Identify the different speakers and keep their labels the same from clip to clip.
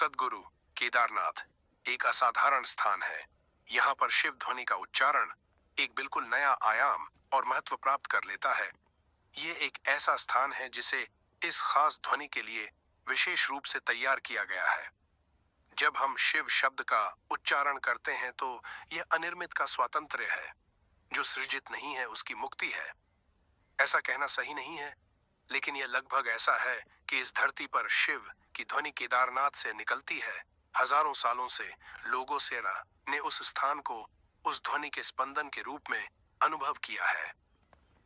Speaker 1: सद्गुरु केदारनाथ एक असाधारण स्थान है। यहाँ पर शिव ध्वनि का उच्चारण एक बिल्कुल नया आयाम और महत्व प्राप्त कर लेता है। ये एक ऐसा स्थान है जिसे इस खास ध्वनि के लिए विशेष रूप से तैयार किया गया है। जब हम शिव शब्द का उच्चारण करते हैं तो यह अनिर्मित का स्वातंत्र्य है। जो सृजित नहीं है उसकी मुक्ति है। ऐसा कहना सही नहीं है, लेकिन यह लगभग ऐसा है कि इस धरती पर शिव की ध्वनि केदारनाथ से निकलती है। हजारों सालों से लोगों से ने उस स्थान को उस ध्वनि के स्पंदन के रूप में अनुभव किया है।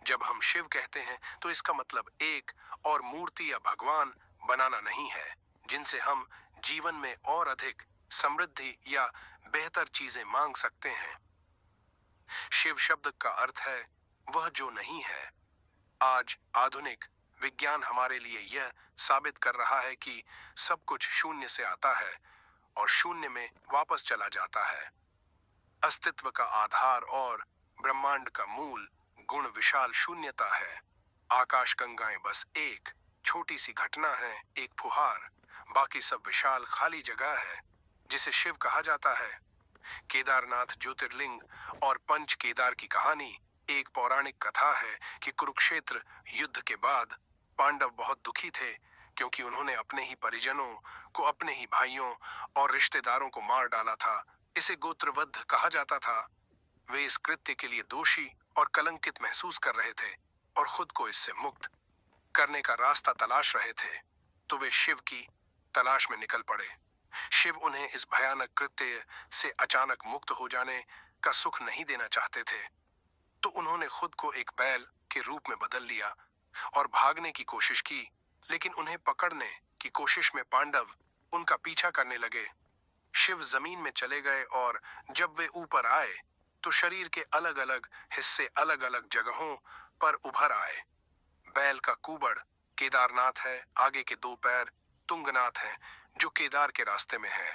Speaker 1: जब हम शिव कहते हैं तो इसका मतलब एक और मूर्ति या भगवान बनाना नहीं है जिनसे हम जीवन में और अधिक समृद्धि या बेहतर चीजें मांग सकते हैं। शिव शब्द का अर्थ है वह जो नहीं है। आज आधुनिक विज्ञान हमारे लिए यह साबित कर रहा है कि सब कुछ शून्य से आता है और शून्य में वापस चला जाता है। अस्तित्व का आधार और ब्रह्मांड का मूल गुण विशाल शून्यता है। आकाश गंगाएं बस एक छोटी सी घटना है, एक फुहार। बाकी सब विशाल खाली जगह है जिसे शिव कहा जाता है। केदारनाथ ज्योतिर्लिंग और पंच केदार की कहानी एक पौराणिक कथा है कि कुरुक्षेत्र युद्ध के बाद पांडव बहुत दुखी थे क्योंकि उन्होंने अपने ही परिजनों को, अपने ही भाइयों और रिश्तेदारों को मार डाला था। इसे गोत्रवध कहा जाता था। वे इस कृत्य के लिए दोषी और कलंकित महसूस कर रहे थे और खुद को इससे मुक्त करने का रास्ता तलाश रहे थे, तो वे शिव की तलाश में निकल पड़े। शिव उन्हें इस भयानक कृत्य से अचानक मुक्त हो जाने का सुख नहीं देना चाहते थे, तो उन्होंने खुद को एक बैल के रूप में बदल लिया और भागने की कोशिश की, लेकिन उन्हें पकड़ने की कोशिश में पांडव उनका पीछा करने लगे। शिव जमीन में चले गए और जब वे ऊपर आए तो शरीर के अलग अलग हिस्से अलग अलग जगहों पर उभर आए। बैल का कुबड़ केदारनाथ है, आगे के दो पैर तुंगनाथ हैं जो केदार के रास्ते में है।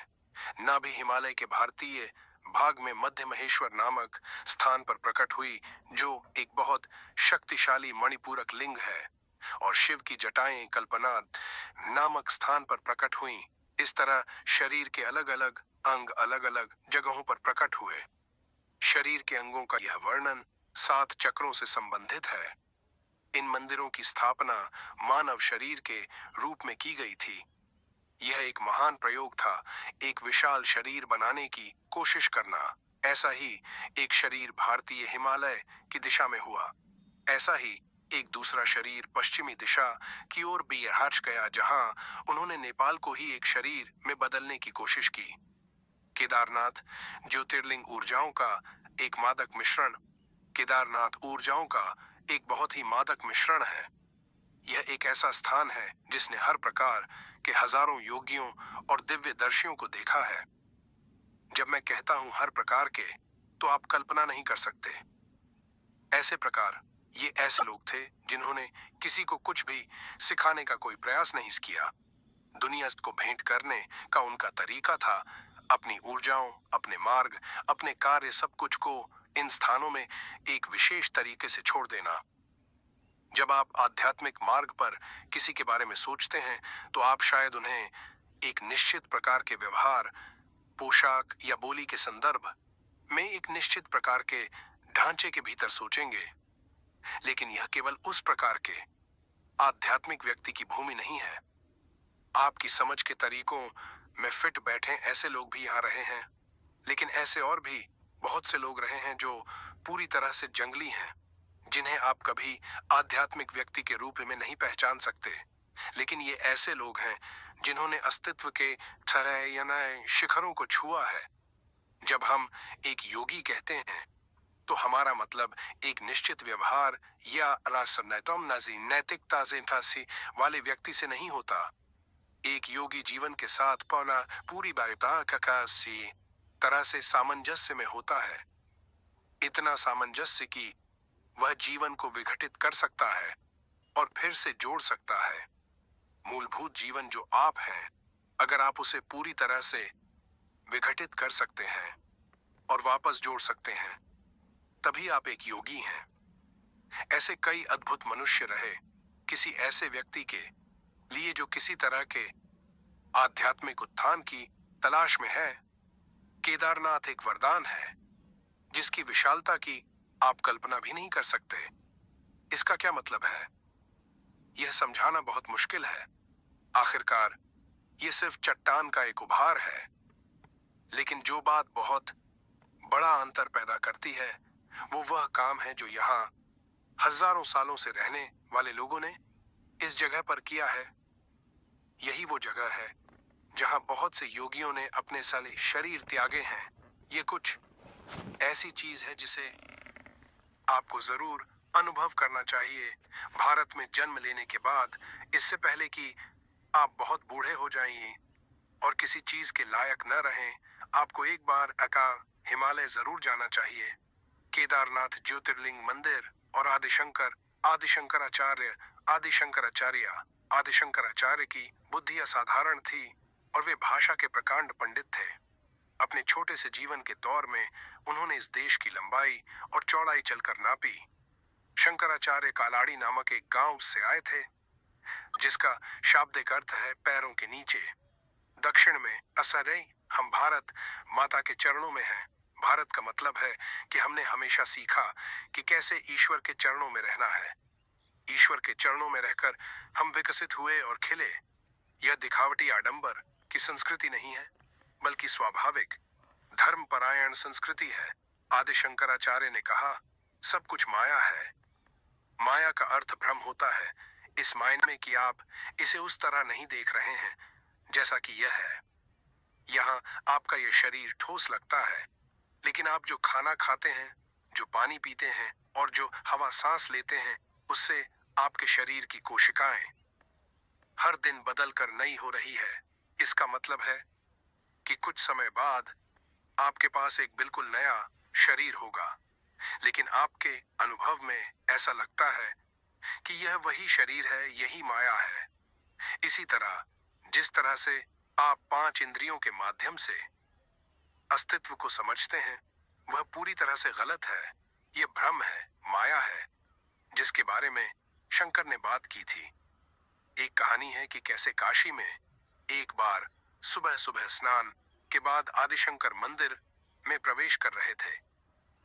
Speaker 1: नाभि हिमालय के भारतीय भाग में मध्य महेश्वर नामक स्थान पर प्रकट हुई जो एक बहुत शक्तिशाली मणिपूरक लिंग है, और शिव की जटाएं कल्पनाद नामक स्थान पर प्रकट हुई। इस तरह शरीर के अलग अलग अंग अलग अलग जगहों पर प्रकट हुए। शरीर के अंगों का यह वर्णन 7 चक्रों से संबंधित है। इन मंदिरों की स्थापना मानव शरीर के रूप में की गई थी। यह एक महान प्रयोग था, एक विशाल शरीर बनाने की कोशिश करना। ऐसा ही एक शरीर भारतीय हिमालय की दिशा में हुआ। ऐसा ही एक दूसरा शरीर पश्चिमी दिशा की ओर भी हट गया, जहां उन्होंने नेपाल को ही एक शरीर में बदलने की कोशिश की। केदारनाथ ज्योतिर्लिंग ऊर्जाओं का एक मादक मिश्रण केदारनाथ ऊर्जाओं का एक बहुत ही मादक मिश्रण है। यह एक ऐसा स्थान है जिसने हर प्रकार के हजारों योगियों और दिव्य दर्शियों को देखा है। जब मैं कहता हूं हर प्रकार के, तो आप कल्पना नहीं कर सकते। ऐसे प्रकार, ये ऐसे लोग थे जिन्होंने किसी को कुछ भी सिखाने का कोई प्रयास नहीं किया। दुनिया को भेंट करने का उनका तरीका था अपनी ऊर्जाओं, अपने मार्ग, अपने कार्य, सब कुछ को इन स्थानों में एक विशेष तरीके से छोड़ देना। जब आप आध्यात्मिक मार्ग पर किसी के बारे में सोचते हैं तो आप शायद उन्हें एक निश्चित प्रकार के व्यवहार, पोशाक या बोली के संदर्भ में एक निश्चित प्रकार के ढांचे के भीतर सोचेंगे, लेकिन यह केवल उस प्रकार के आध्यात्मिक व्यक्ति की भूमि नहीं है। आपकी समझ के तरीकों में फिट बैठे ऐसे लोग भी यहाँ रहे हैं, लेकिन ऐसे और भी बहुत से लोग रहे हैं जो पूरी तरह से जंगली हैं, जिन्हें आप कभी आध्यात्मिक व्यक्ति के रूप में नहीं पहचान सकते। लेकिन ये ऐसे लोग हैं जिन्होंने अस्तित्व के छह या नए शिखरों को छुआ है। जब हम एक योगी कहते हैं तो हमारा मतलब एक निश्चित व्यवहार या नैतिकता वाले व्यक्ति से नहीं होता। एक योगी जीवन के साथ पूरी तरह से सामंजस्य में होता है। इतना सामंजस्य कि वह जीवन को विघटित कर सकता है और फिर से जोड़ सकता है। मूलभूत जीवन जो आप हैं, अगर आप उसे पूरी तरह से विघटित कर सकते हैं और वापस जोड़ सकते हैं, तभी आप एक योगी हैं। ऐसे कई अद्भुत मनुष्य रहे किसी ऐसे व्यक्ति के लिए जो किसी तरह के आध्यात्मिक उत्थान की तलाश में है। केदारनाथ एक वरदान है जिसकी विशालता की आप कल्पना भी नहीं कर सकते। इसका क्या मतलब है, यह समझाना बहुत मुश्किल है। आखिरकार यह सिर्फ चट्टान का एक उभार है, लेकिन जो बात बहुत बड़ा अंतर पैदा करती है वो वह काम है जो यहाँ हजारों सालों से रहने वाले लोगों ने इस जगह पर किया है। यही वो जगह है जहां बहुत से योगियों ने अपने साले शरीर त्यागे हैं। ये कुछ ऐसी चीज है जिसे आपको जरूर अनुभव करना चाहिए भारत में जन्म लेने के बाद, इससे पहले कि आप बहुत बूढ़े हो जाइए और किसी चीज के लायक न रहें। आपको एक बार हिमालय जरूर जाना चाहिए। केदारनाथ ज्योतिर्लिंग मंदिर और आदिशंकराचार्य की बुद्धि असाधारण थी और वे भाषा के प्रकांड पंडित थे। अपने छोटे से जीवन के दौर में उन्होंने इस देश की लंबाई और चौड़ाई चलकर नापी। शंकराचार्य कालाड़ी नामक एक गांव से आए थे जिसका शाब्दिक अर्थ है पैरों के नीचे। दक्षिण में असरई, हम भारत माता के चरणों में हैं। भारत का मतलब है कि हमने हमेशा सीखा कि कैसे ईश्वर के चरणों में रहना है। ईश्वर के चरणों में रहकर हम विकसित हुए और खिले। यह दिखावटी आडंबर की संस्कृति नहीं है, बल्कि स्वाभाविक धर्मपरायण संस्कृति है। आदि शंकराचार्य ने कहा, सब कुछ माया है। माया का अर्थ भ्रम होता है, इस मायने में कि आप इसे उस तरह नहीं देख रहे हैं जैसा कि यह है। यहाँ आपका यह शरीर ठोस लगता है, लेकिन आप जो खाना खाते हैं, जो पानी पीते हैं और जो हवा सांस लेते हैं, उससे आपके शरीर की कोशिकाएं हर दिन बदल कर नई हो रही है। इसका मतलब है कि कुछ समय बाद आपके पास एक बिल्कुल नया शरीर होगा, लेकिन आपके अनुभव में ऐसा लगता है कि यह वही शरीर है, यही माया है। इसी तरह जिस तरह से आप 5 इंद्रियों के माध्यम से अस्तित्व को समझते हैं, वह पूरी तरह से गलत है। यह भ्रम है, माया है, जिसके बारे में शंकर ने बात की थी। एक कहानी है कि कैसे काशी में एक बार सुबह सुबह स्नान के बाद आदिशंकर मंदिर में प्रवेश कर रहे थे।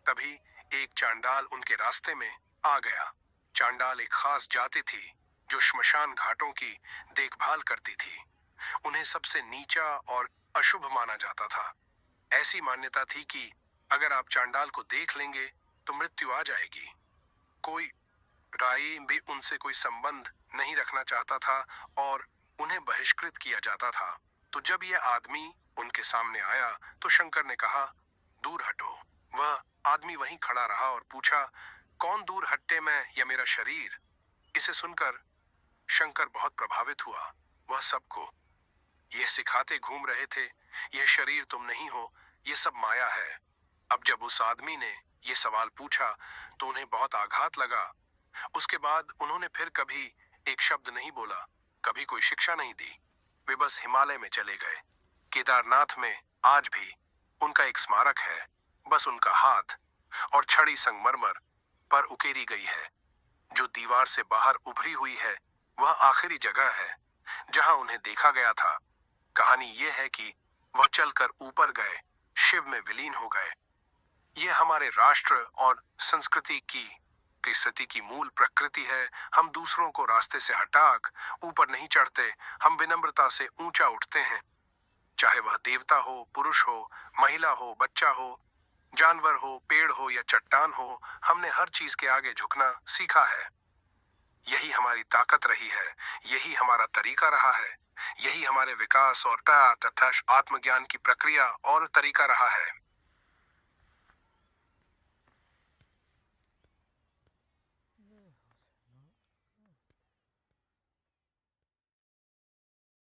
Speaker 1: तभी एक चांडाल उनके रास्ते में आ गया। चांडाल एक खास जाति थी जो श्मशान घाटों की देखभाल करती थी। उन्हें सबसे नीचा और अशुभ माना जाता था। ऐसी मान्यता थी कि अगर आप चांडाल को देख लेंगे तो मृत्यु आ जाएगी। कोई राई भी उनसे कोई संबंध नहीं रखना चाहता था और उन्हें बहिष्कृत किया जाता था। तो जब यह आदमी उनके सामने आया तो शंकर ने कहा, दूर हटो। वह आदमी वहीं खड़ा रहा और पूछा, कौन दूर हट्टे, मैं या मेरा शरीर? इसे सुनकर शंकर बहुत प्रभावित हुआ। वह सबको यह सिखाते घूम रहे थे, यह शरीर तुम नहीं हो, यह सब माया है। अब जब उस आदमी ने यह सवाल पूछा तो उन्हें बहुत आघात लगा। उसके बाद उन्होंने फिर कभी एक शब्द नहीं बोला, कभी कोई शिक्षा नहीं दी। वे बस हिमालय में चले गए। केदारनाथ में आज भी उनका एक स्मारक है, बस उनका हाथ और छड़ी संगमरमर पर उकेरी गई है। जो दीवार से बाहर उभरी हुई है वह आखिरी जगह है जहां उन्हें देखा गया था। कहानी यह है कि वह चलकर ऊपर गए, शिव में विलीन हो गए। यह हमारे राष्ट्र और संस्कृति की स्थिति की मूल प्रकृति है। हम दूसरों को रास्ते से हटाकर ऊपर नहीं चढ़ते, हम विनम्रता से ऊंचा उठते हैं। चाहे वह देवता हो, पुरुष हो, महिला हो, बच्चा हो, जानवर हो, पेड़ हो या चट्टान हो, हमने हर चीज के आगे झुकना सीखा है। यही हमारी ताकत रही है, यही हमारा तरीका रहा है, यही हमारे विकास और आत्मज्ञान की प्रक्रिया और तरीका रहा है।